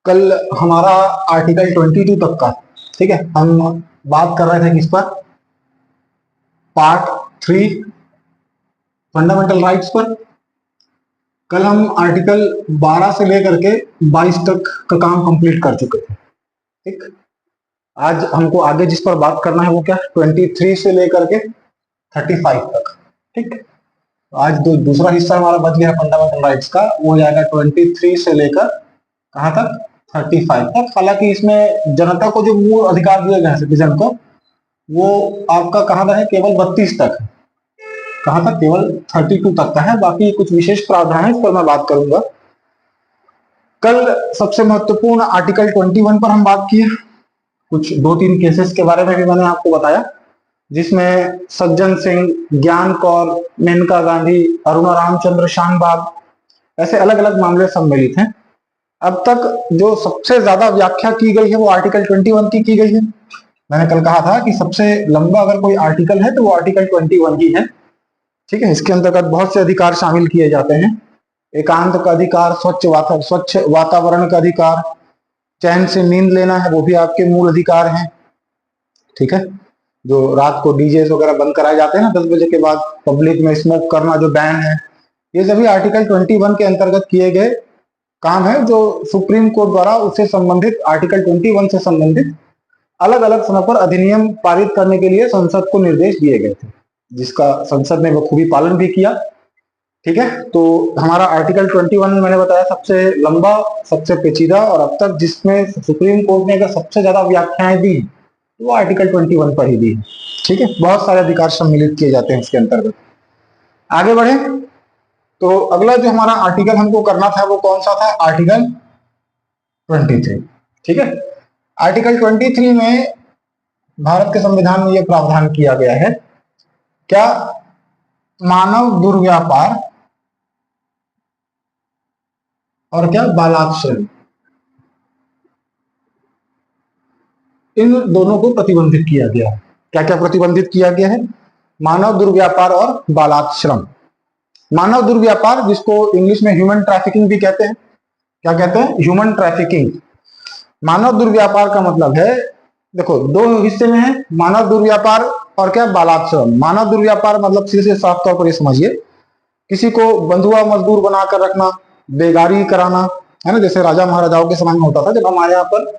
कल हमारा आर्टिकल 22 तक का, ठीक है, हम बात कर रहे थे किस पर? पार्ट 3 फंडामेंटल राइट्स पर। कल हम आर्टिकल 12 से लेकर के 22 तक का काम कंप्लीट कर चुके थे। ठीक, आज हमको आगे जिस पर बात करना है वो क्या? 23 से लेकर के 35 तक। ठीक, आज दूसरा हिस्सा हमारा बच गया फंडामेंटल राइट्स का, वो हो जाएगा 23 से लेकर कहां तक? 35 तक। हालांकि इसमें जनता को जो मूल अधिकार दिए गए हैं सिटीजन को, वो आपका कहां तक है? केवल 32 तक है। कहां तक? केवल 32 तक का है। बाकी कुछ विशेष प्रावधान है, इस पर मैं बात करूंगा। कल सबसे महत्वपूर्ण आर्टिकल 21 पर हम बात किए। कुछ 2-3 केसेस के बारे में भी मैंने आपको बताया, जिसमें सज्जन सिंह, ज्ञान कौर, मेनका गांधी, अरुणा रामचंद्र शानबाग, ऐसे अलग अलग मामले सम्मिलित हैं। अब तक जो सबसे ज्यादा व्याख्या की गई है वो आर्टिकल 21 की गई है। मैंने कल कहा था कि सबसे लंबा अगर कोई आर्टिकल है तो वो आर्टिकल 21 ही है। ठीक है, इसके अंतर्गत बहुत से अधिकार शामिल किए जाते हैं। एकांत का अधिकार, स्वच्छ वातावरण का अधिकार, चैन से नींद लेना है, वो भी आपके मूल अधिकार हैं। ठीक है, जो रात को डीजे वगैरह बंद कराए जाते हैं ना 10 बजे के बाद, पब्लिक में स्मोक करना जो बैन है, ये सभी आर्टिकल 21 के अंतर्गत किए गए काम है, जो सुप्रीम कोर्ट द्वारा उससे संबंधित आर्टिकल 21 से संबंधित अलग अलग समय पर अधिनियम पारित करने के लिए संसद को निर्देश दिए गए थे, जिसका संसद ने बखूबी पालन भी किया। ठीक है, तो हमारा आर्टिकल 21 मैंने बताया सबसे लंबा, सबसे पेचीदा, और अब तक जिसमें सुप्रीम कोर्ट ने अगर सबसे ज्यादा व्याख्याएं दी तो वो आर्टिकल 21 पर ही दी। ठीक है, बहुत सारे अधिकार सम्मिलित किए जाते हैं इसके अंतर्गत। आगे बढ़े तो अगला जो हमारा आर्टिकल हमको करना था वो कौन सा था? आर्टिकल 23। ठीक है, आर्टिकल 23 में भारत के संविधान में यह प्रावधान किया गया है, क्या? मानव दुर्व्यापार और क्या? बालाश्रय, इन दोनों को प्रतिबंधित किया गया है। क्या क्या प्रतिबंधित किया गया है? मानव दुर्व्यापार और बालाश्रम। मानव दुर्व्यापार, जिसको इंग्लिश में ह्यूमन ट्रैफिकिंग भी कहते हैं। क्या कहते हैं? Human trafficking. मानव दुर्व्यापार का मतलब है, देखो दो हिस्से में है, मानव दुर्व्यापार और क्या? बालाश्रम। मानव दुर्व्यापार मतलब सीधे साफ तौर पर ये समझिए, किसी को बंधुआ मजदूर बनाकर रखना, बेगारी कराना, है ना। जैसे राजा महाराजाओं के समय में होता था, जब हमारे यहाँ पर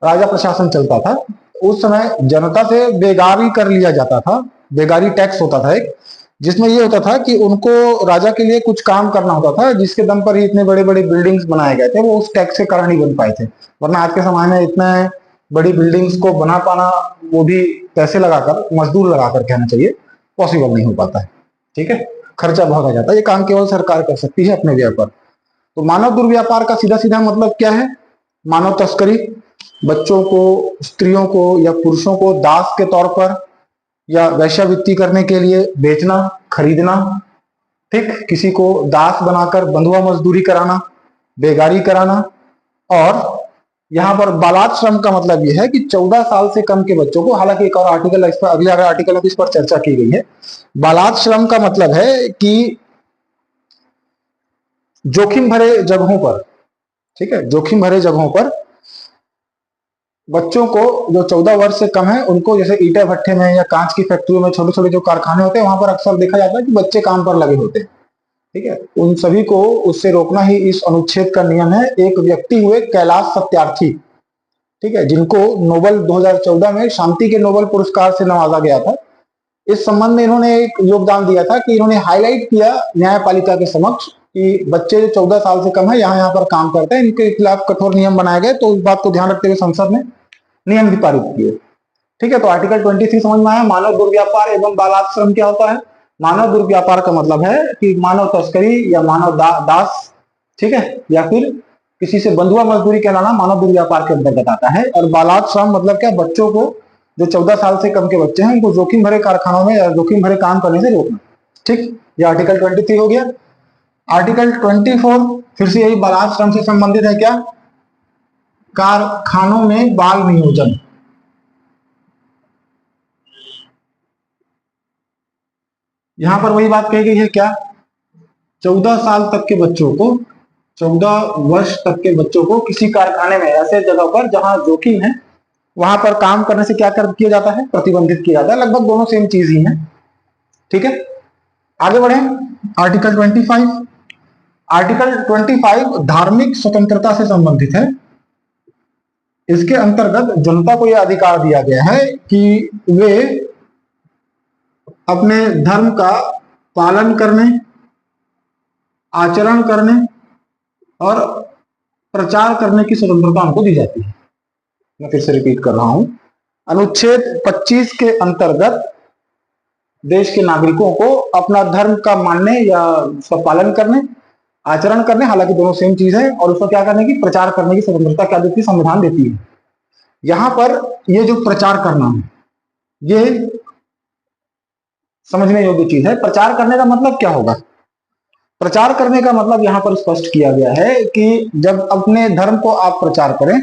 राजा प्रशासन चलता था, उस समय जनता से बेगारी कर लिया जाता था। बेगारी टैक्स होता था एक, जिसमें ये होता था कि उनको राजा के लिए कुछ काम करना होता था, जिसके दम पर ही इतने बड़े बड़े बिल्डिंग्स बनाए गए थे, वो उस टैक्स के कारण ही बन पाए थे। वरना आज के समय में इतने बड़ी बिल्डिंग्स को बना पाना, वो भी पैसे लगाकर, मजदूर लगाकर कहना चाहिए, पॉसिबल नहीं हो पाता है। ठीक है, खर्चा बहुत आ जाता है। ये काम केवल सरकार कर सकती है अपने व्यय पर। तो मानव दुर्व्यापार का सीधा सीधा मतलब क्या है? मानव तस्करी, बच्चों को, स्त्रियों को या पुरुषों को दास के तौर पर या वेश्यावृत्ति करने के लिए बेचना, खरीदना। ठीक, किसी को दास बनाकर बंधुआ मजदूरी कराना, बेगारी कराना। और यहाँ पर बालात श्रम का मतलब यह है कि 14 साल से कम के बच्चों को, हालांकि एक और आर्टिकल इस पर, अगले आर्टिकल में इस पर चर्चा की गई है। बालात श्रम का मतलब है कि जोखिम भरे जगहों पर, ठीक है, जोखिम भरे जगहों पर बच्चों को, जो 14 वर्ष से कम है, उनको, जैसे ईटे भट्टे में या कांच की फैक्ट्रियों में, छोटे छोटे जो कारखाने होते हैं, वहां पर अक्सर देखा जाता है कि बच्चे काम पर लगे होते हैं। ठीक है, उन सभी को उससे रोकना ही इस अनुच्छेद का नियम है। एक व्यक्ति हुए कैलाश सत्यार्थी, ठीक है, जिनको नोबेल 2014 में शांति के नोबेल पुरस्कार से नवाजा गया था। इस संबंध में इन्होंने एक योगदान दिया था कि इन्होंने हाईलाइट किया न्यायपालिका के समक्ष कि बच्चे जो 14 साल से कम है यहाँ पर काम करते हैं, इनके खिलाफ कठोर नियम बनाए गए। तो इस बात को ध्यान रखते हुए संसद ने नियम भी पारित किए। ठीक है, तो आर्टिकल 23 समझ में आया। मानव दुर्व्यापार एवं बालाश्रम क्या होता है? मानव दुर्व्यापार का मतलब है कि मानव तस्करी या मानव दास, ठीक है, या फिर किसी से बंधुआ मजदूरी कहलाना मानव दुर्व्यापार के अंतर्गत आता है। और बालाश्रम मतलब क्या? बच्चों को, जो 14 साल से कम के बच्चे हैं, उनको जोखिम भरे कारखानों में या जोखिम भरे काम करने से रोकना। ठीक, ये आर्टिकल 23 हो गया। आर्टिकल 24 फिर से यही बालाश्रम से संबंधित है। क्या? कारखानों में बाल नियोजन। यहां पर वही बात कही गई है, क्या? 14 साल तक के बच्चों को 14 वर्ष तक के बच्चों को किसी कारखाने में, ऐसे जगह पर जहां जोखिम है, वहां पर काम करने से क्या कर किया जाता है, प्रतिबंधित किया जाता है। लगभग दोनों सेम चीज ही है। ठीक है, आगे बढ़े। आर्टिकल 25। आर्टिकल 25 धार्मिक स्वतंत्रता से संबंधित है। इसके अंतर्गत जनता को यह अधिकार दिया गया है कि वे अपने धर्म का पालन करने, आचरण करने और प्रचार करने की स्वतंत्रता उनको दी जाती है। मैं फिर से रिपीट कर रहा हूं, अनुच्छेद 25 के अंतर्गत देश के नागरिकों को अपना धर्म का मानने या उसका पालन करने, आचरण करने, हालांकि दोनों सेम चीज है, और उसका क्या करने की, प्रचार करने की स्वतंत्रता क्या देती है, संविधान देती है। यहां पर ये जो प्रचार करना है, ये समझने योग्य चीज है। प्रचार करने का मतलब क्या होगा? प्रचार करने का मतलब यहां पर स्पष्ट किया गया है कि जब अपने धर्म को आप प्रचार करें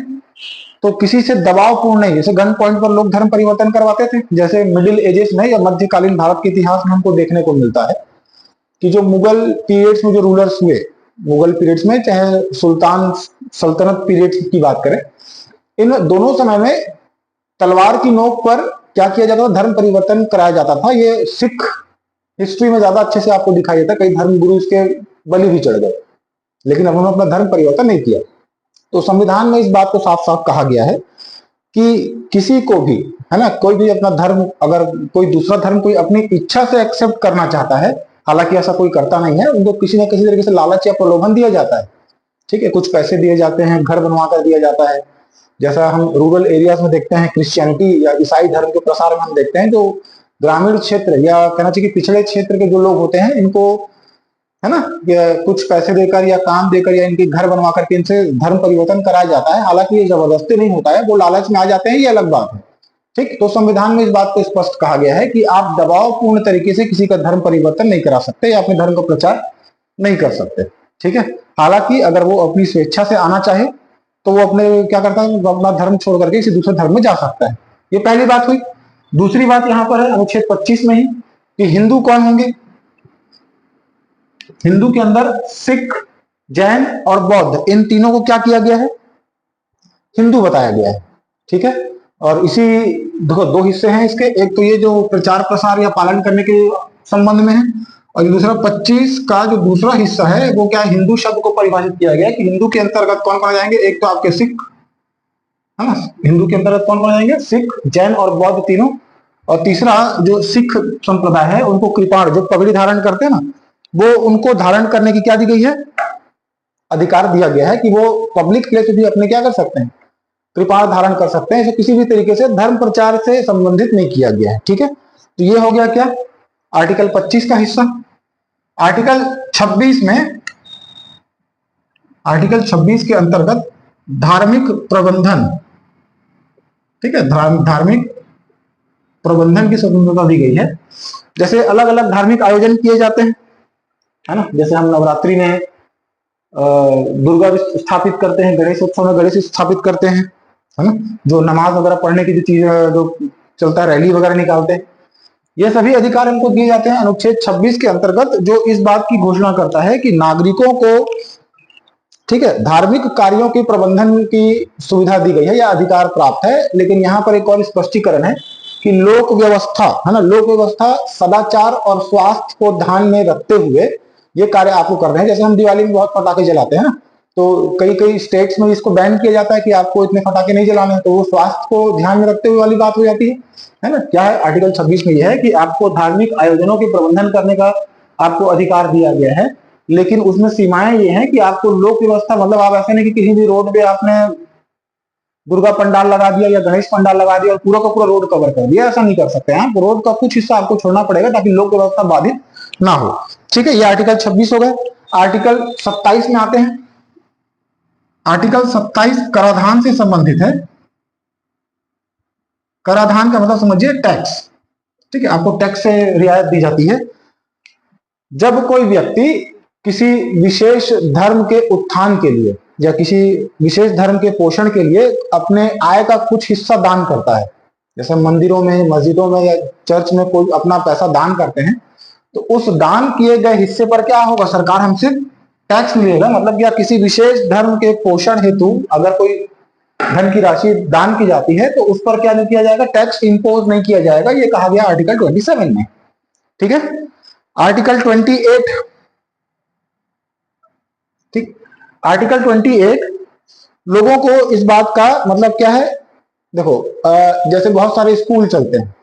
तो किसी से दबावपूर्ण नहीं, जैसे गन पॉइंट पर लोग धर्म परिवर्तन करवाते थे, जैसे मिडिल एजेस में या मध्यकालीन भारत के इतिहास में हमको देखने को मिलता है कि जो मुगल पीरियड्स में जो रूलर्स हुए, मुगल पीरियड्स में चाहे सुल्तान सल्तनत पीरियड्स की बात करें, इन दोनों समय में तलवार की नोक पर क्या किया जाता था, धर्म परिवर्तन कराया जाता था। ये सिख हिस्ट्री में ज्यादा अच्छे से आपको दिखाई देता है, कई धर्म गुरु इसके बलि भी चढ़ गए, लेकिन उन्होंने अपना धर्म परिवर्तन नहीं किया। तो संविधान में इस बात को साफ साफ कहा गया है कि किसी को भी, है ना, कोई भी अपना धर्म, अगर कोई दूसरा धर्म कोई अपनी इच्छा से एक्सेप्ट करना चाहता है, हालांकि ऐसा कोई करता नहीं है, उनको किसी न किसी तरीके से लालच या प्रलोभन दिया जाता है। ठीक है, कुछ पैसे दिए जाते हैं, घर बनवा कर दिया जाता है। जैसा हम रूरल एरियाज में देखते हैं, क्रिश्चियनिटी या ईसाई धर्म के प्रसार में हम देखते हैं, जो ग्रामीण क्षेत्र या कहना चाहिए कि पिछड़े क्षेत्र के जो लोग होते हैं, इनको, है ना, कुछ पैसे देकर या काम देकर या इनके घर बनवा करके इनसे धर्म परिवर्तन कराया जाता है। हालांकि ये जबरदस्ती नहीं होता है, वो लालच में आ जाते हैं, ये अलग बात है। ठीक, तो संविधान में इस बात को स्पष्ट कहा गया है कि आप दबावपूर्ण तरीके से किसी का धर्म परिवर्तन नहीं करा सकते या अपने धर्म का प्रचार नहीं कर सकते। ठीक है, हालांकि अगर वो अपनी स्वेच्छा से आना चाहे तो वो अपने क्या करता है, अपना धर्म छोड़ करके किसी दूसरे धर्म में जा सकता है। ये पहली बात हुई। दूसरी बात यहां पर है अनुच्छेद 25 में ही कि हिंदू कौन होंगे। हिंदू के अंदर सिख, जैन और बौद्ध, इन तीनों को क्या किया गया है, हिंदू बताया गया है। ठीक है, और इसी दो हिस्से हैं इसके, एक तो ये जो प्रचार प्रसार या पालन करने के संबंध में है, और दूसरा 25 का जो दूसरा हिस्सा है वो क्या है, हिंदू शब्द को परिभाषित किया गया है कि हिंदू के अंतर्गत कौन कौन आ जाएंगे। एक तो आपके सिख, है ना, हिंदू के अंतर्गत कौन कौन आ जाएंगे, सिख, जैन और बौद्ध तीनों। और तीसरा जो सिख संप्रदाय है, उनको कृपाण, जो पगड़ी धारण करते हैं ना, वो उनको धारण करने की क्या दी गई है, अधिकार दिया गया है कि वो पब्लिक प्लेस भी अपने क्या कर सकते हैं, कृपाण धारण कर सकते हैं। इसे किसी भी तरीके से धर्म प्रचार से संबंधित नहीं किया गया है। ठीक है, तो ये हो गया क्या, आर्टिकल 25 का हिस्सा। आर्टिकल 26 में, आर्टिकल 26 के अंतर्गत धार्मिक प्रबंधन, ठीक है, धार्मिक प्रबंधन की स्वतंत्रता दी गई है। जैसे अलग अलग धार्मिक आयोजन किए जाते हैं, है ना, जैसे हम नवरात्रि में दुर्गा स्थापित करते हैं, गणेश उत्सव में गणेश स्थापित करते हैं, है ना, जो नमाज वगैरह पढ़ने की जो चीज जो चलता है, रैली वगैरह निकालते हैं, ये सभी अधिकार हमको दिए जाते हैं अनुच्छेद 26 के अंतर्गत, जो इस बात की घोषणा करता है कि नागरिकों को, ठीक है, धार्मिक कार्यों के प्रबंधन की सुविधा दी गई है या अधिकार प्राप्त है। लेकिन यहाँ पर एक और स्पष्टीकरण है कि लोक व्यवस्था, है ना, लोक व्यवस्था, सदाचार और स्वास्थ्य को ध्यान में रखते हुए ये कार्य आपको कर रहे हैं। जैसे हम दिवाली में बहुत पटाखे जलाते हैं ना, तो कई कई स्टेट्स में इसको बैन किया जाता है कि आपको इतने पटाखे नहीं जलाने हैं, तो वो स्वास्थ्य को ध्यान में रखते हुए वाली बात हो जाती है ना। क्या है, आर्टिकल 26 में यह है कि आपको धार्मिक आयोजनों के प्रबंधन करने का आपको अधिकार दिया गया है, लेकिन उसमें सीमाएं ये हैं कि आपको लोक व्यवस्था, मतलब आप ऐसे नहीं कि किसी भी रोड पे आपने दुर्गा पंडाल लगा दिया या गणेश पंडाल लगा दिया और पूरा का पूरा रोड कवर कर दिया, ऐसा नहीं कर सकते हैं। रोड का कुछ हिस्सा आपको छोड़ना पड़ेगा ताकि लोक व्यवस्था बाधित ना हो। ठीक है, ये आर्टिकल 26 हो गए। आर्टिकल 27 में आते हैं। आर्टिकल 27 कराधान से संबंधित है। कराधान का मतलब समझिए टैक्स। ठीक है, आपको टैक्स से रियायत दी जाती है। जब कोई व्यक्ति किसी विशेष धर्म के उत्थान के लिए या किसी विशेष धर्म के पोषण के लिए अपने आय का कुछ हिस्सा दान करता है, जैसे मंदिरों में, मस्जिदों में या चर्च में कोई अपना पैसा दान करते हैं, तो उस दान किए गए हिस्से पर क्या होगा, सरकार हमसे टैक्स मिलेगा, मतलब क्या किसी विशेष धर्म के पोषण हेतु अगर कोई धन की राशि दान की जाती है तो उस पर क्या नहीं किया जाएगा, टैक्स इंपोज नहीं किया जाएगा, ये कहा गया आर्टिकल 27 में। ठीक है, आर्टिकल 28, ठीक, आर्टिकल 28 लोगों को इस बात का मतलब क्या है, देखो जैसे बहुत सारे स्कूल चलते हैं,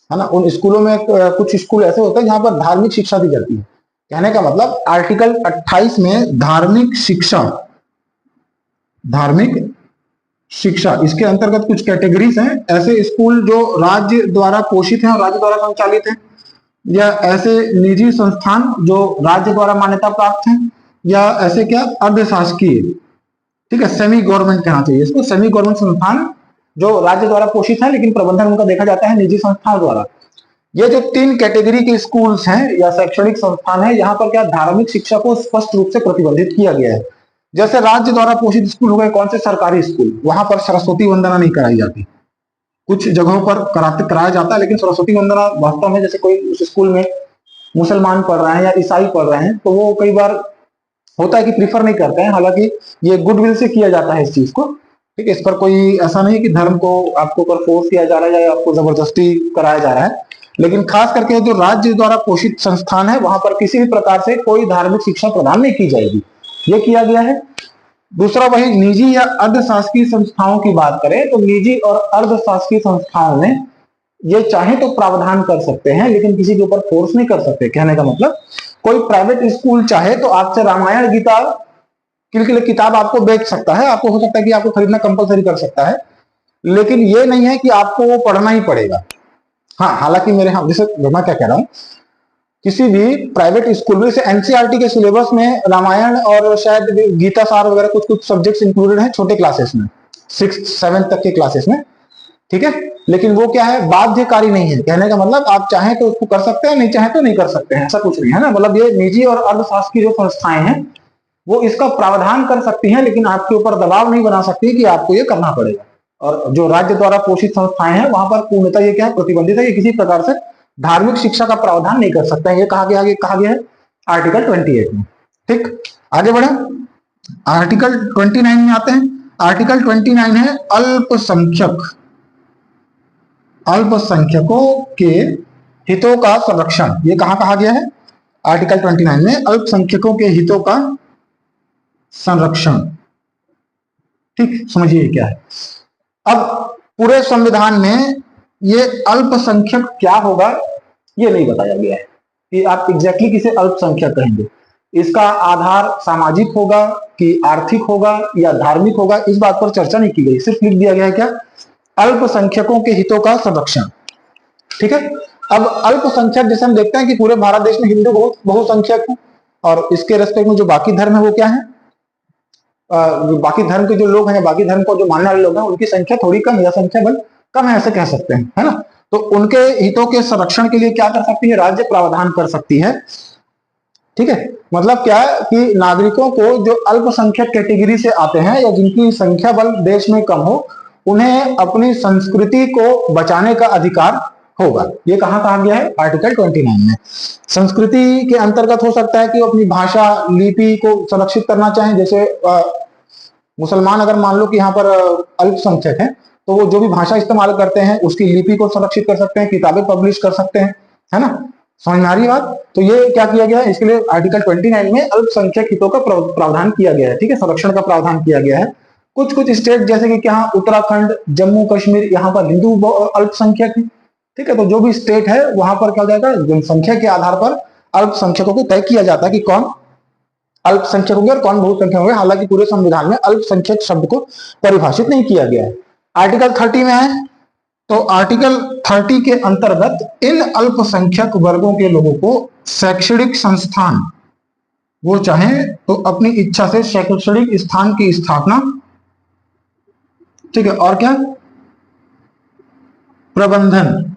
है ना, उन स्कूलों में कुछ स्कूल ऐसे होते हैं जहां पर धार्मिक शिक्षा दी जाती है। कहने का मतलब आर्टिकल 28 में धार्मिक शिक्षा, धार्मिक शिक्षा इसके अंतर्गत कुछ कैटेगरीज हैं, ऐसे स्कूल जो राज्य द्वारा पोषित हैं और राज्य द्वारा संचालित हैं, या ऐसे निजी संस्थान जो राज्य द्वारा मान्यता प्राप्त हैं, या ऐसे क्या अर्धशासकीय, ठीक है, सेमी गवर्नमेंट कहना चाहिए इसको, सेमी गवर्नमेंट संस्थान जो राज्य द्वारा पोषित है लेकिन प्रबंधन उनका देखा जाता है निजी संस्थाओं द्वारा। ये जो 3 कैटेगरी के स्कूल्स हैं या शैक्षणिक संस्थान है, यहाँ पर क्या धार्मिक शिक्षा को स्पष्ट रूप से प्रतिबंधित किया गया है। जैसे राज्य द्वारा पोषित स्कूल हो गए कौन से, सरकारी स्कूल, वहां पर सरस्वती वंदना नहीं कराई जाती, कुछ जगहों पर कराया जाता है, लेकिन सरस्वती वंदना वास्तव में जैसे कोई उस स्कूल में मुसलमान पढ़ रहे हैं या ईसाई पढ़ रहे हैं तो वो कई बार होता है कि प्रीफर नहीं करते हैं, हालांकि ये गुडविल से किया जाता है इस चीज को। ठीक है, इस पर कोई ऐसा नहीं कि धर्म को आपको ऊपर फोर्स किया जा रहा है या आपको जबरदस्ती कराया जा रहा है, लेकिन खास करके जो राज्य द्वारा पोषित संस्थान है वहां पर किसी भी प्रकार से कोई धार्मिक शिक्षा प्रदान नहीं की जाएगी, ये किया गया है। दूसरा वही निजी या अर्धशासकीय संस्थाओं की बात करें तो निजी और अर्धशासकीय संस्थाओं में ये चाहे तो प्रावधान कर सकते हैं लेकिन किसी के ऊपर फोर्स नहीं कर सकते। कहने का मतलब कोई प्राइवेट स्कूल चाहे तो आपसे रामायण गीता के लिए किताब आपको बेच सकता है, आपको हो सकता है कि आपको खरीदना कंपलसरी कर सकता है, लेकिन ये नहीं है कि आपको वो पढ़ना ही पड़ेगा। हाँ, हालांकि मेरे यहाँ जैसे मैं क्या कह रहा हूँ, किसी भी प्राइवेट स्कूल में, जैसे एनसीईआरटी के सिलेबस में रामायण और शायद गीता सार वगैरह कुछ कुछ सब्जेक्ट्स इंक्लूडेड हैं छोटे क्लासेस में, 6th-7th तक के क्लासेस में, ठीक है, लेकिन वो क्या है, बाध्यकारी नहीं है। कहने का मतलब आप चाहें तो उसको कर सकते हैं, नहीं चाहे तो नहीं कर सकते हैं, ऐसा कुछ नहीं है ना। मतलब ये निजी और अर्धशासकीय जो संस्थाएं हैं वो इसका प्रावधान कर सकती हैं लेकिन आपके ऊपर दबाव नहीं बना सकती कि आपको ये करना पड़ेगा। और जो राज्य द्वारा पोषित संस्थाएं हैं वहां पर पूर्णतः ये क्या है, प्रतिबंधित है, ये किसी प्रकार से धार्मिक शिक्षा का प्रावधान नहीं कर सकते हैं, ये कहा गया है आर्टिकल 28 में। ठीक, आगे बढ़े, आर्टिकल 29 में आते हैं। आर्टिकल 29 है अल्पसंख्यक, अल्पसंख्यकों के हितों का संरक्षण। ये कहां कहा गया है, आर्टिकल 29 में अल्पसंख्यकों के हितों का संरक्षण। ठीक, समझिए क्या है। अब पूरे संविधान में ये अल्पसंख्यक क्या होगा ये नहीं बताया गया है कि आप एग्जैक्टली किसे अल्पसंख्यक कहेंगे। इसका आधार सामाजिक होगा कि आर्थिक होगा या धार्मिक होगा, इस बात पर चर्चा नहीं की गई, सिर्फ लिख दिया गया है क्या, अल्पसंख्यकों के हितों का संरक्षण। ठीक है, अब अल्पसंख्यक जैसे हम देखते हैं कि पूरे भारत देश में हिंदू बहुसंख्यक है और इसके रेस्पेक्ट में जो बाकी धर्म है वो क्या है, बाकी धर्म के जो लोग हैं, बाकी धर्म को जो मानने वाले लोग हैं उनकी संख्या थोड़ी कम या संख्या बल कम है, ऐसे कह सकते हैं, है ना। तो उनके हितों के संरक्षण के लिए क्या कर सकती है, राज्य प्रावधान कर सकती है। ठीक है, मतलब क्या है कि नागरिकों को जो अल्पसंख्यक कैटेगरी से आते हैं या जिनकी संख्या बल देश में कम हो, उन्हें अपनी संस्कृति को बचाने का अधिकार होगा। ये कहा गया है, आर्टिकल 29 में। संस्कृति के अंतर्गत हो सकता है कि वो अपनी भाषा लिपि को संरक्षित करना चाहें, जैसे मुसलमान अगर मान लो कि यहाँ पर अल्पसंख्यक है तो वो जो भी भाषा इस्तेमाल करते हैं उसकी लिपि को संरक्षित कर सकते हैं, किताबें पब्लिश कर सकते हैं, है ना, समझ में आ रही बात। तो ये क्या किया गया है, इसके लिए आर्टिकल 29 में अल्पसंख्यक हितों का प्रावधान किया गया है। ठीक है, संरक्षण का प्रावधान किया गया है। कुछ कुछ स्टेट जैसे कि यहाँ उत्तराखंड, जम्मू कश्मीर, यहाँ पर हिंदू अल्पसंख्यक है। ठीक है, तो जो भी स्टेट है वहां पर क्या हो जाएगा, जनसंख्या के आधार पर अल्पसंख्यकों को तय किया जाता है कि कौन अल्पसंख्यक होंगे और कौन बहुसंख्यक होंगे। हालांकि पूरे संविधान में अल्पसंख्यक शब्द को परिभाषित नहीं किया गया है। आर्टिकल 30 में है, तो आर्टिकल 30 के अंतर्गत इन अल्पसंख्यक वर्गों के लोगों को शैक्षणिक संस्थान, वो चाहे तो अपनी इच्छा से शैक्षणिक स्थान की स्थापना, ठीक है, और क्या प्रबंधन,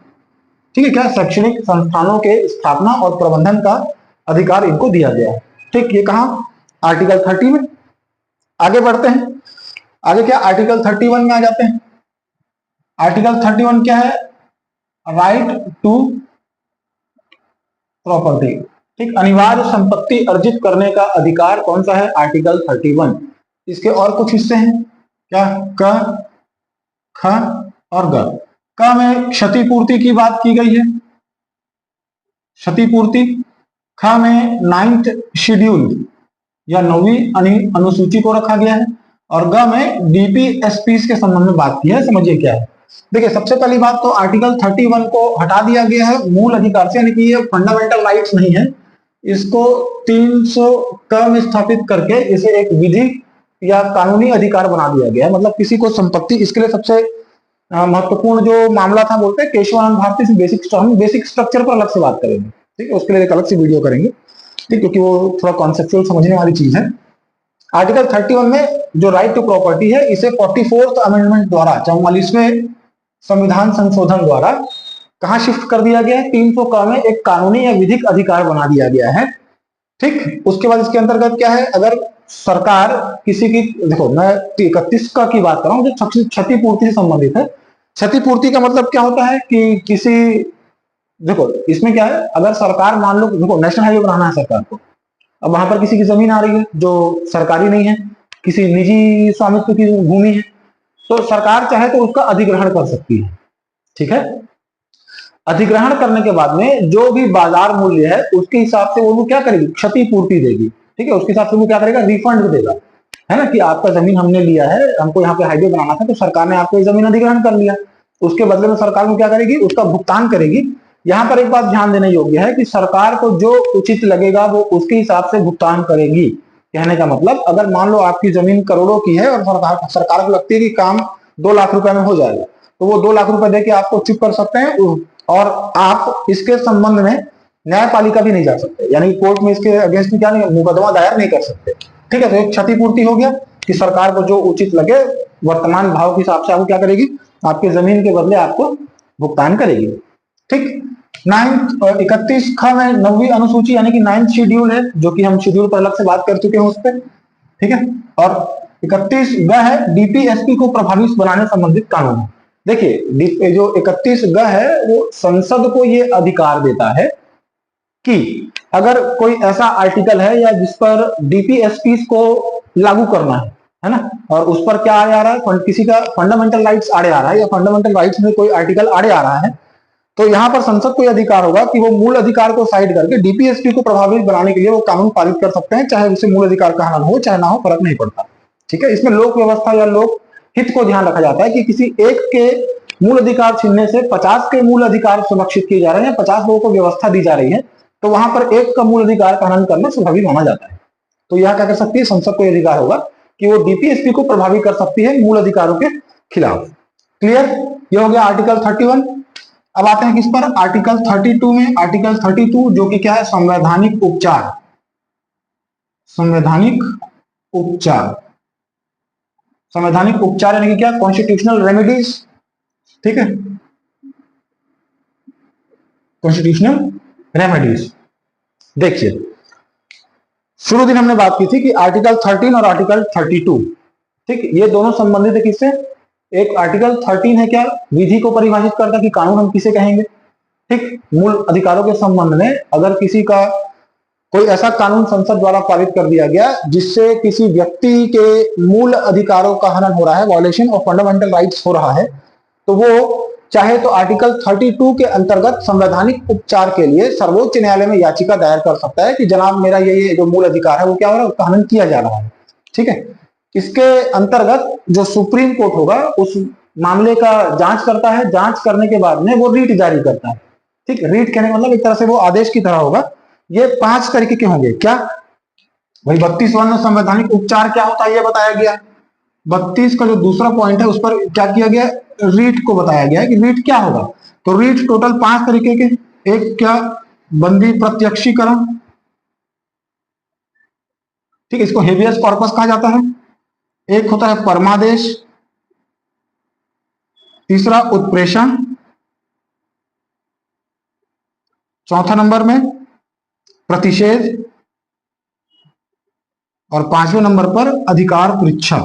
ठीक है, क्या शैक्षणिक संस्थानों के स्थापना और प्रबंधन का अधिकार इनको दिया गया है। ठीक, ये कहा आर्टिकल 30 में। आगे बढ़ते हैं, आगे क्या आर्टिकल 31 में आ जाते हैं। आर्टिकल 31 क्या है, राइट टू प्रॉपर्टी। ठीक, अनिवार्य संपत्ति अर्जित करने का अधिकार कौन सा है? आर्टिकल 31। इसके और कुछ हिस्से हैं क्या? क, ख और ग। क में क्षतिपूर्ति की बात की गई है, क्षतिपूर्ति। ख में 9th शेड्यूल या 9वीं अनुसूची को रखा गया है, और ग में डीपीएसपी के संबंध में बात की है। समझिए क्या है। देखिए, सबसे पहली बात तो आर्टिकल 31 को हटा दिया गया है मूल अधिकार से, यानी कि ये फंडामेंटल राइट्स नहीं है। इसको 300 क में स्थापित करके इसे एक विधि या कानूनी अधिकार बना दिया गया है। मतलब किसी को संपत्ति, इसके लिए सबसे महत्वपूर्ण जो मामला था, बोलते हैं केशवानंद भारती से बेसिक स्ट्रक्चर पर अलग से बात करेंगे, ठीक है, उसके लिए एक अलग से वीडियो करेंगे, ठीक, क्योंकि वो थोड़ा कॉन्सेप्चुअल समझने वाली चीज है। आर्टिकल 31 में जो राइट टू प्रॉपर्टी है, इसे 44th अमेंडमेंट द्वारा, 44वें संविधान संशोधन द्वारा कहां शिफ्ट कर दिया गया है? 300 का में एक कानूनी या विधिक अधिकार बना दिया गया है। ठीक, उसके बाद इसके अंतर्गत क्या है? अगर सरकार किसी की, देखो मैं 31 का की बात कर रहा हूं जो क्षतिपूर्ति से संबंधित है। क्षतिपूर्ति का मतलब क्या होता है कि किसी, देखो इसमें क्या है, अगर सरकार मान लो, देखो नेशनल हाईवे बनाना है सरकार को, अब वहां पर किसी की जमीन आ रही है जो सरकारी नहीं है, किसी निजी स्वामित्व की भूमि है, तो सरकार चाहे तो उसका अधिग्रहण कर सकती है। ठीक है, अधिग्रहण करने के बाद में जो भी बाजार मूल्य है उसके हिसाब से वो क्या करेगी? क्षतिपूर्ति देगी। ठीक है, उसके हिसाब से वो क्या करेगा? रिफंड देगा, है ना, कि आपका जमीन हमने लिया है, हमको यहाँ पे हाईवे बनाना था, तो सरकार ने आपको जमीन अधिग्रहण कर लिया, उसके बदले में सरकार को क्या करेगी? उसका भुगतान करेगी। यहाँ पर एक बात ध्यान देने योग्य है कि सरकार को जो उचित लगेगा वो उसके हिसाब से भुगतान करेगी। कहने का मतलब, अगर मान लो आपकी जमीन करोड़ों की है और सरकार को लगती है कि काम 2 लाख रुपए में हो जाएगा, तो वो 2 लाख रुपए देके आपको चुप कर सकते हैं, और आप इसके संबंध में न्यायपालिका भी नहीं जा सकते, यानी कोर्ट में इसके अगेंस्ट में क्या नहीं, मुकदमा दायर नहीं कर सकते। ठीक है, तो एक क्षतिपूर्ति हो गया कि सरकार को जो उचित लगे वर्तमान भाव के हिसाब से आपको क्या करेगी? आपकी जमीन के बदले आपको भुगतान करेगी। ठीक, 31 ख में 9वीं अनुसूची यानी कि 9th शेड्यूल है, जो कि हम शेड्यूल पर अलग से बात कर चुके हैं उस पर। ठीक है, और 31 ग है डीपीएसपी को प्रभावी बनाने संबंधित कानून। देखिए, जो 31 ग है वो संसद को ये अधिकार देता है कि अगर कोई ऐसा आर्टिकल है या जिस पर डीपीएसपी को लागू करना है ना, और उस पर क्या आड़े आ रहा है? किसी का फंडामेंटल राइट्स आड़े आ रहा है, या फंडामेंटल राइट्स में कोई आर्टिकल आड़े आ रहा है, तो यहां पर संसद को यह अधिकार होगा कि वो मूल अधिकार को साइड करके डीपीएसपी को प्रभावित बनाने के लिए वो कानून पारित कर सकते हैं, चाहे उसे मूल अधिकार का हनन हो चाहे ना हो, फर्क नहीं पड़ता। ठीक है, इसमें लोक व्यवस्था या लोक हित को ध्यान रखा जाता है कि किसी एक के मूल अधिकार छीनने से 50 के मूल अधिकार सुरक्षित किए जा रहे हैं, 50 लोगों को व्यवस्था दी जा रही है, तो वहां पर एक का मूल अधिकार का हनन करना स्वाभाविक माना जाता है। तो यह क्या कर सकती है? संसद को अधिकार होगा कि वो डीपीएसपी को प्रभावित कर सकती है मूल अधिकारों के खिलाफ। क्लियर? ये हो गया आर्टिकल 31। अब आते हैं किस पर? आर्टिकल 32 में। आर्टिकल 32 जो कि क्या है? संवैधानिक उपचार। संवैधानिक उपचार, संवैधानिक उपचार यानी कि क्या? Constitutional remedies. ठीक है, कॉन्स्टिट्यूशनल रेमेडीज। देखिए, शुरू दिन हमने बात की थी कि आर्टिकल 13 और आर्टिकल 32, ठीक, ये दोनों संबंधित है किससे? एक आर्टिकल 13 है क्या? विधि को परिभाषित करता है कि कानून हम किसे कहेंगे। ठीक, मूल अधिकारों के संबंध में अगर किसी का कोई ऐसा कानून संसद द्वारा पारित कर दिया गया जिससे किसी व्यक्ति के मूल अधिकारों का हनन हो रहा है, वॉयलेशन ऑफ फंडामेंटल राइट्स हो रहा है, तो वो चाहे तो आर्टिकल 32 के अंतर्गत संवैधानिक उपचार के लिए सर्वोच्च न्यायालय में याचिका दायर कर सकता है कि जनाब मेरा ये जो मूल अधिकार है वो क्या हो रहा है? उसका हनन किया जा रहा है। ठीक है, इसके अंतर्गत जो सुप्रीम कोर्ट होगा उस मामले का जांच करता है, जांच करने के बाद में वो रीट जारी करता है। ठीक, रीट कहने का मतलब एक तरह से वो आदेश की तरह होगा। ये 5 तरीके के होंगे। क्या भाई? 32वां में संवैधानिक उपचार क्या होता है ये बताया गया। 32 का जो दूसरा पॉइंट है उस पर क्या किया गया? रीट को बताया गया है कि रीट क्या होगा। तो रीट टोटल 5 तरीके के। एक क्या? बंदी प्रत्यक्षीकरण। ठीक, इसको हेबियस कॉर्पस कहा जाता है। एक होता है परमादेश, तीसरा उत्प्रेषण, चौथा नंबर में प्रतिषेध, और 5वें नंबर पर अधिकार परीक्षा।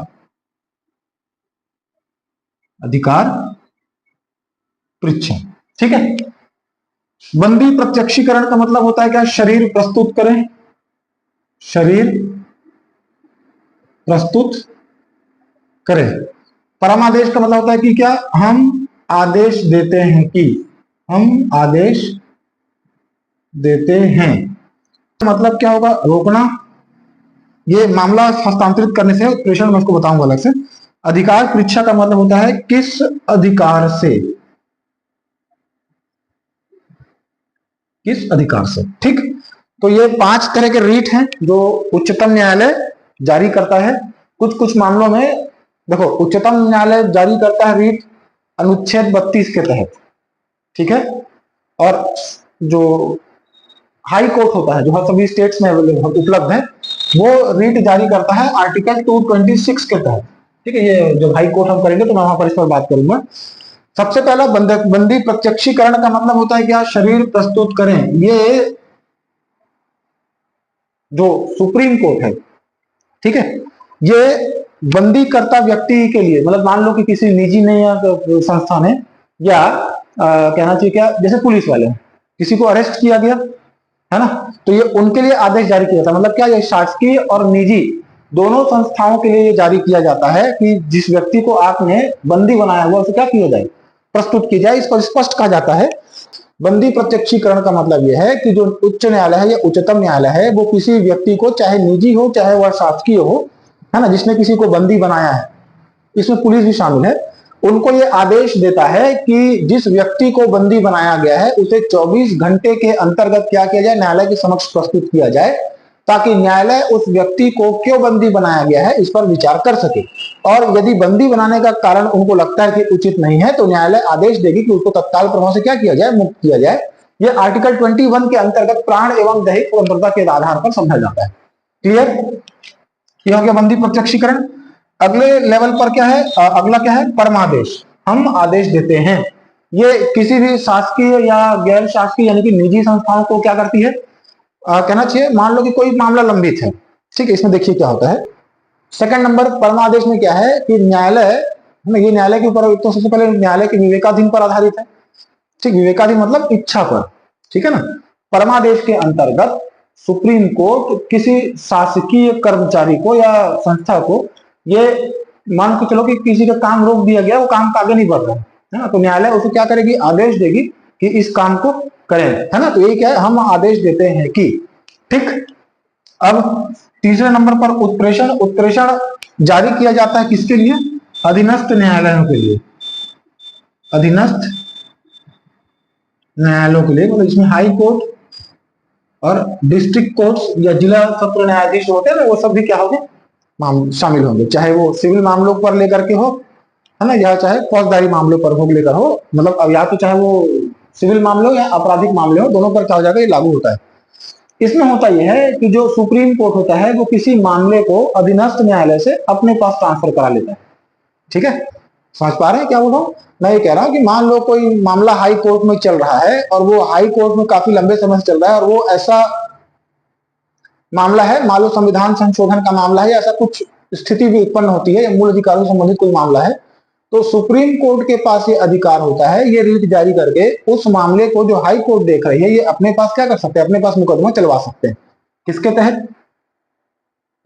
अधिकार परीक्षा। ठीक है, बंदी प्रत्यक्षीकरण का मतलब होता है क्या? शरीर प्रस्तुत करें, शरीर प्रस्तुत करें। परमादेश का मतलब होता है कि क्या? हम आदेश देते हैं, कि हम आदेश देते हैं। मतलब क्या होगा? रोकना। ये मामला हस्तांतरित करने से, उत्प्रेषण मैं उसको बताऊंगा अलग से। अधिकार परीक्षा का मतलब होता है किस अधिकार से, किस अधिकार से। ठीक, तो ये 5 तरह के रीट हैं जो उच्चतम न्यायालय जारी करता है। कुछ कुछ मामलों में देखो, उच्चतम न्यायालय जारी करता है रीट अनुच्छेद 32 के तहत, ठीक है। और जो हाई कोर्ट होता है, जो हर सभी स्टेट्स में अवेलेबल उपलब्ध है, वो रीट जारी करता है आर्टिकल 226 के तहत। ठीक है, ये जो हाई कोर्ट हम करेंगे तो मैं वहां पर इस पर बात करूंगा। सबसे पहला बंदी प्रत्यक्षीकरण का मतलब होता है क्या? शरीर प्रस्तुत करें। ये जो सुप्रीम कोर्ट है, ठीक है, ये बंदी करता व्यक्ति के लिए, मतलब मान लो कि किसी निजी ने या संस्था ने, या कहना चाहिए क्या, जैसे पुलिस वाले किसी को अरेस्ट किया गया है ना, तो ये उनके लिए आदेश जारी किया जाता है। मतलब क्या, ये शासकीय और निजी दोनों संस्थाओं के लिए ये जारी किया जाता है कि जिस व्यक्ति को आपने बंदी बनाया हुआ उसे क्या किया जाए? प्रस्तुत किया जाए। इसको स्पष्ट कहा जाता है। बंदी प्रत्यक्षीकरण का मतलब यह है कि जो उच्च न्यायालय है या उच्चतम न्यायालय है, वो किसी व्यक्ति को, चाहे निजी हो चाहे वह शासकीय हो, है ना, जिसने किसी को बंदी बनाया है, इसमें पुलिस भी शामिल है, उनको ये आदेश देता है कि जिस व्यक्ति को बंदी बनाया गया है उसे 24 घंटे के अंतर्गत क्या किया जाए? न्यायालय के समक्ष प्रस्तुत किया जाए, ताकि न्यायालय उस व्यक्ति को क्यों बंदी बनाया गया है इस पर विचार कर सके। और यदि बंदी बनाने का कारण उनको लगता है कि उचित नहीं है, तो न्यायालय आदेश देगी कि उसको तत्काल प्रभाव से क्या किया जाए? मुक्त किया जाए। यह आर्टिकल 21 के अंतर्गत प्राण एवं दैहिक स्वतंत्रता के आधार पर समझा जाता है। क्लियर? यह हो गया बंदी प्रत्यक्षीकरण। अगले लेवल पर क्या है? अगला क्या है? परमादेश। हम आदेश देते हैं। ये किसी भी शासकीय या गैर शासकीय यानी कि निजी संस्थाओं को क्या करती है? कहना चाहिए, मान लो कि कोई मामला लंबित है, ठीक है, इसमें देखिए क्या होता है। सेकंड नंबर परमादेश में क्या है कि न्यायालय, ये न्यायालय के ऊपर, तो सबसे पहले न्यायालय के विवेकाधीन पर आधारित है। ठीक, विवेकाधीन मतलब इच्छा पर, ठीक है ना। परमादेश के अंतर्गत सुप्रीम कोर्ट किसी शासकीय कर्मचारी को या संस्था को, ये मान के चलो कि किसी का काम रोक दिया गया, वो काम आगे नहीं बढ़ रहा है ना, तो न्यायालय उसे क्या करेगी? आदेश देगी कि इस काम को करें, है ना। तो ये क्या है? हम आदेश देते हैं कि। ठीक, अब तीसरे नंबर पर उत्प्रेषण। उत्प्रेषण जारी किया जाता है किसके लिए? अधीनस्थ न्यायालयों के लिए। अधीनस्थ न्यायालयों के लिए, मतलब इसमें हाई कोर्ट और डिस्ट्रिक्ट कोर्ट्स या जिला सत्र न्यायाधीश होते हैं ना, वो सब भी क्या होंगे? शामिल होंगे, चाहे वो सिविल मामलों पर लेकर के हो, है ना, या चाहे फौजदारी मामलों पर हो लेकर हो। मतलब अब या तो चाहे वो सिविल मामले हो या आपराधिक मामले हो, दोनों पर क्या हो जाएगा? ये लागू होता है। इसमें होता यह है कि जो सुप्रीम कोर्ट होता है वो किसी मामले को अधीनस्थ न्यायालय से अपने पास ट्रांसफर करा लेता है। ठीक है, समझ पा रहे हैं क्या बोल रहा हूं? मैं ये कह रहा हूं कि मान लो कोई मामला हाई कोर्ट में चल रहा है, और वो हाई कोर्ट में काफी लंबे समय से चल रहा है, और वो ऐसा मामला है, मान लो संविधान संशोधन का मामला है, ऐसा कुछ स्थिति भी उत्पन्न होती है, या मूल अधिकारों से संबंधित कोई मामला है, तो सुप्रीम कोर्ट के पास ये अधिकार होता है, ये रीट जारी करके उस मामले को जो हाई कोर्ट देख रही है, ये अपने पास क्या कर सकते हैं? अपने पास मुकदमा चलवा सकते हैं। किसके तहत?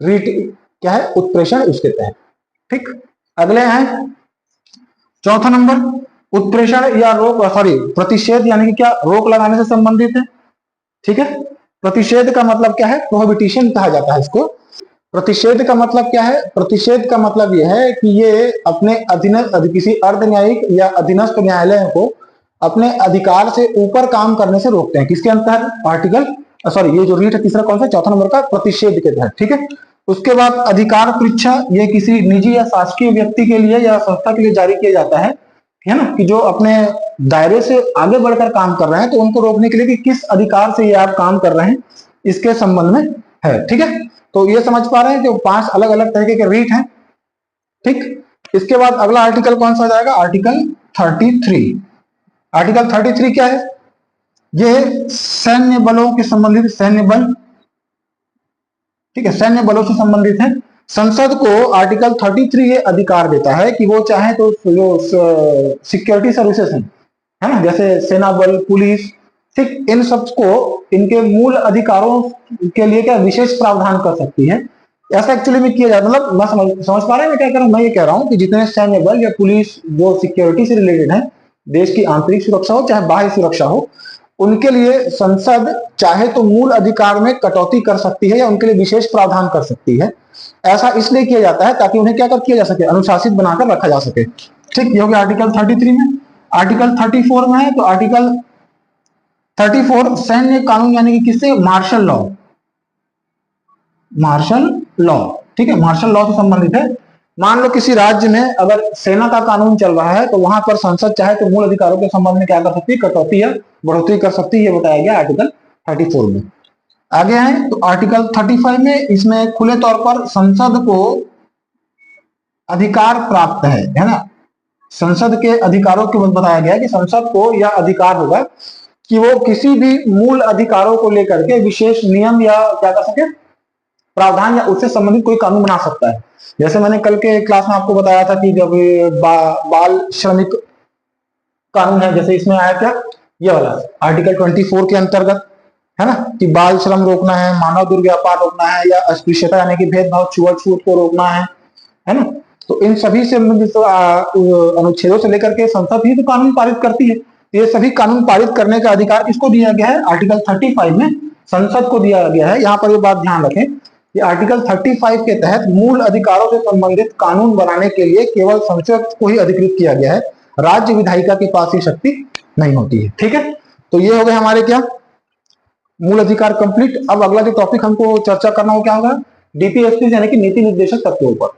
रीट क्या है? उत्प्रेषण, उसके तहत। ठीक, अगले हैं चौथा नंबर, उत्प्रेषण या रोक, सॉरी प्रतिषेध, यानी कि क्या? रोक लगाने से संबंधित है। ठीक है, प्रतिषेध का मतलब क्या है? प्रोहिबिटिशन कहा जाता है इसको। प्रतिषेध का मतलब क्या है? प्रतिषेध का मतलब यह है कि ये अपने अधीन किसी अर्ध न्यायिक या अधीनस्थ न्यायालय को अपने अधिकार से ऊपर काम करने से रोकते हैं। किसके अंतर्गत? आर्टिकल, सॉरी, ये जो रीट है तीसरा कौन सा? चौथा नंबर का, प्रतिषेध के तहत। ठीक है, उसके बाद अधिकार परीक्षा, ये किसी निजी या शासकीय व्यक्ति के लिए या संस्था के लिए जारी किया जाता है ना, कि जो अपने दायरे से आगे बढ़कर काम कर रहे हैं, तो उनको रोकने के लिए कि किस अधिकार से ये आप काम कर रहे हैं, इसके संबंध में है। ठीक है, तो ये समझ पा रहे हैं कि 5 अलग अलग तरीके के रीट हैं। ठीक, इसके बाद अगला आर्टिकल कौन सा जाएगा? आर्टिकल 33। आर्टिकल 33 क्या है? ये सैन्य बलों के संबंधित, सैन्य बल, ठीक है, सैन्य बलों से संबंधित है। संसद को आर्टिकल 33 ये अधिकार देता है कि वो चाहे तो जो सिक्योरिटी सर्विसेज है ना, जैसे सेना बल, पुलिस, ठीक, इन सबको इनके मूल अधिकारों के लिए क्या विशेष प्रावधान कर सकती है। ऐसा एक्चुअली में किया जाता, मतलब मैं समझ पा रहे हैं मैं क्या कह रहा हूं। मैं ये कह रहा हूं कि जितने सैन्य बल या पुलिस जो सिक्योरिटी से रिलेटेड है, देश की आंतरिक सुरक्षा हो चाहे बाह्य सुरक्षा हो, उनके लिए संसद चाहे तो मूल अधिकार में कटौती कर सकती है या उनके लिए विशेष प्रावधान कर सकती है। ऐसा इसलिए किया जाता है ताकि उन्हें क्या कर किया जा सके, अनुशासित बनाकर रखा जा सके। ठीक, ये हो गया आर्टिकल 33 में। आर्टिकल 34 में है, तो आर्टिकल 34 सैन्य कानून यानी कि किससे, मार्शल लॉ, मार्शल लॉ। ठीक है, मार्शल लॉ से संबंधित है। मान लो किसी राज्य में अगर सेना का कानून चल रहा है तो वहां पर संसद चाहे तो मूल अधिकारों के संबंध में क्या कर सकती है, कटौती या बढ़ोतरी कर सकती है, ये बताया गया आर्टिकल 34 में। आगे आए तो आर्टिकल 35 में, इसमें खुले तौर पर संसद को अधिकार प्राप्त है ना। संसद के अधिकारों के बताया गया है कि संसद को यह अधिकार होगा कि वो किसी भी मूल अधिकारों को लेकर के विशेष नियम या क्या कर सके, प्रावधान या उससे संबंधित कोई कानून बना सकता है। जैसे मैंने कल के क्लास में आपको बताया था कि जब बाल श्रमिक कानून है, जैसे इसमें आया क्या, ये वाला आर्टिकल 24 के अंतर्गत है ना, कि बाल श्रम रोकना है, मानव दुर्व्यापार रोकना है, या अस्पृश्यता यानी कि भेदभाव छुआछूत को रोकना है ना। तो इन सभी से अनुच्छेदों से लेकर के संसद ही तो कानून पारित करती है। तो ये सभी कानून पारित करने का अधिकार किसको दिया गया है, आर्टिकल 35 में संसद को दिया गया है। यहाँ पर ये बात ध्यान रखें कि आर्टिकल 35 के तहत मूल अधिकारों से संबंधित कानून बनाने के लिए केवल संसद को ही अधिकृत किया गया है, राज्य विधायिका के पास ये शक्ति नहीं होती है। ठीक है, तो ये हो गए हमारे क्या, मूल अधिकार कंप्लीट। अब अगला जो टॉपिक हमको चर्चा करना हो क्या होगा, डीपीएसपी यानी कि नीति निर्देशक तत्वों पर।